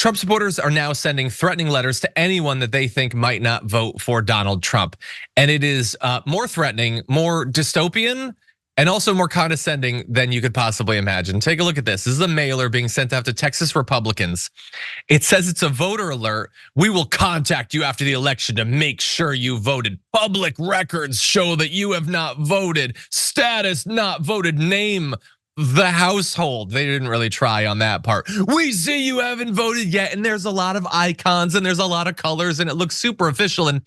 Trump supporters are now sending threatening letters to anyone that they think might not vote for Donald Trump. And it is more threatening, more dystopian, and also more condescending than you could possibly imagine. Take a look at this. This is a mailer being sent out to Texas Republicans. It says it's a voter alert. We will contact you after the election to make sure you voted. Public records show that you have not voted. Status not voted. Name the household. They didn't really try on that part. We see you haven't voted yet, and there's a lot of icons and there's a lot of colors and it looks super official, and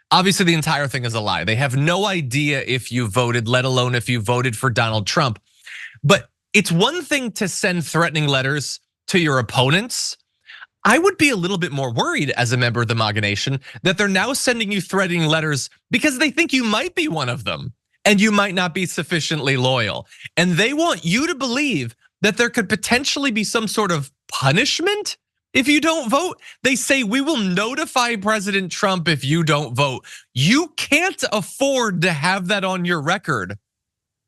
obviously the entire thing is a lie. They have no idea if you voted, let alone if you voted for Donald Trump. But it's one thing to send threatening letters to your opponents. I would be a little bit more worried as a member of the MAGA Nation that they're now sending you threatening letters because they think you might be one of them. And you might not be sufficiently loyal. And they want you to believe that there could potentially be some sort of punishment if you don't vote. They say, we will notify President Trump if you don't vote. You can't afford to have that on your record.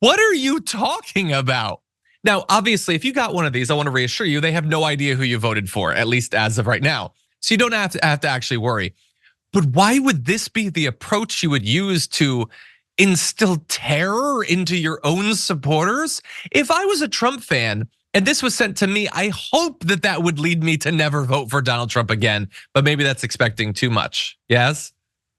What are you talking about? Now, obviously, if you got one of these, I want to reassure you, they have no idea who you voted for, at least as of right now. So you don't have to actually worry. But why would this be the approach you would use to instill terror into your own supporters? If I was a Trump fan and this was sent to me, I hope that that would lead me to never vote for Donald Trump again, but maybe that's expecting too much. Yes?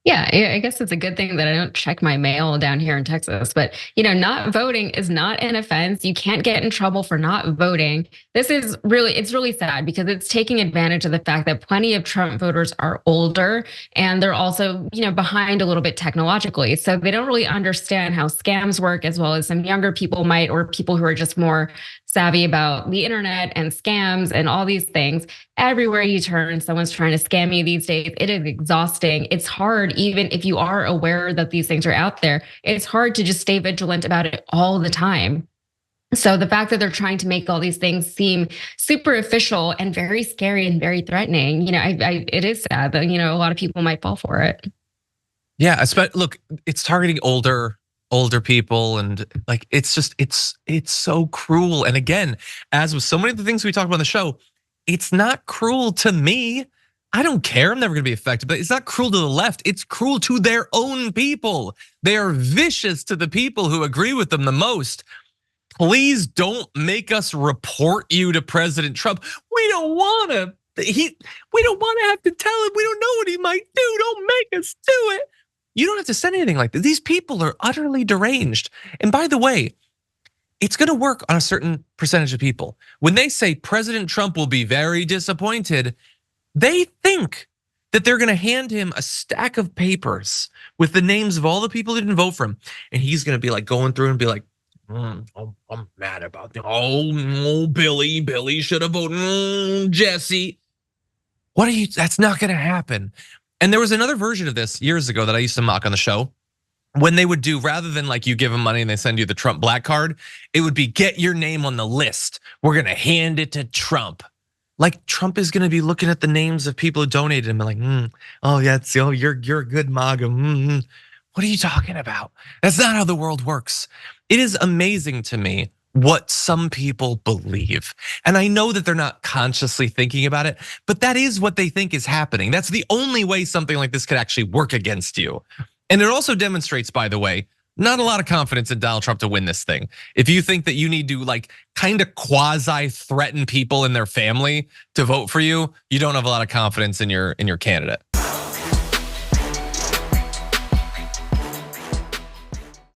Yeah, I guess it's a good thing that I don't check my mail down here in Texas. But not voting is not an offense. You can't get in trouble for not voting. This is it's really sad because it's taking advantage of the fact that plenty of Trump voters are older and they're also, behind a little bit technologically. So they don't really understand how scams work as well as some younger people might, or people who are just more savvy about the internet and scams and all these things. Everywhere you turn, someone's trying to scam you these days. It is exhausting. It's hard, even if you are aware that these things are out there, it's hard to just stay vigilant about it all the time. So the fact that they're trying to make all these things seem super official and very scary and very threatening, it is sad that, a lot of people might fall for it. Yeah, look, it's targeting older people, and like it's so cruel. And again, as with so many of the things we talk about on the show, it's not cruel to me. I don't care. I'm never gonna be affected, but it's not cruel to the left. It's cruel to their own people. They are vicious to the people who agree with them the most. Please don't make us report you to President Trump. We don't want to. We don't want to have to tell him. We don't know what he might do. Don't make us do it. You don't have to send anything like that. These people are utterly deranged. And by the way, it's gonna work on a certain percentage of people. When they say President Trump will be very disappointed, they think that they're gonna hand him a stack of papers with the names of all the people who didn't vote for him. And he's gonna be like going through and be like, I'm mad about that. Oh, Billy should have voted. Jesse. That's not gonna happen. And there was another version of this years ago that I used to mock on the show. When they would do, rather than like you give them money and they send you the Trump black card, it would be get your name on the list. We're gonna hand it to Trump. Like Trump is gonna be looking at the names of people who donated and be like, oh yeah, you're a good MAGA. What are you talking about? That's not how the world works. It is amazing to me what some people believe. And I know that they're not consciously thinking about it, but that is what they think is happening. That's the only way something like this could actually work against you. And it also demonstrates, by the way, not a lot of confidence in Donald Trump to win this thing. If you think that you need to like kind of quasi threaten people in their family to vote for you, you don't have a lot of confidence in your candidate.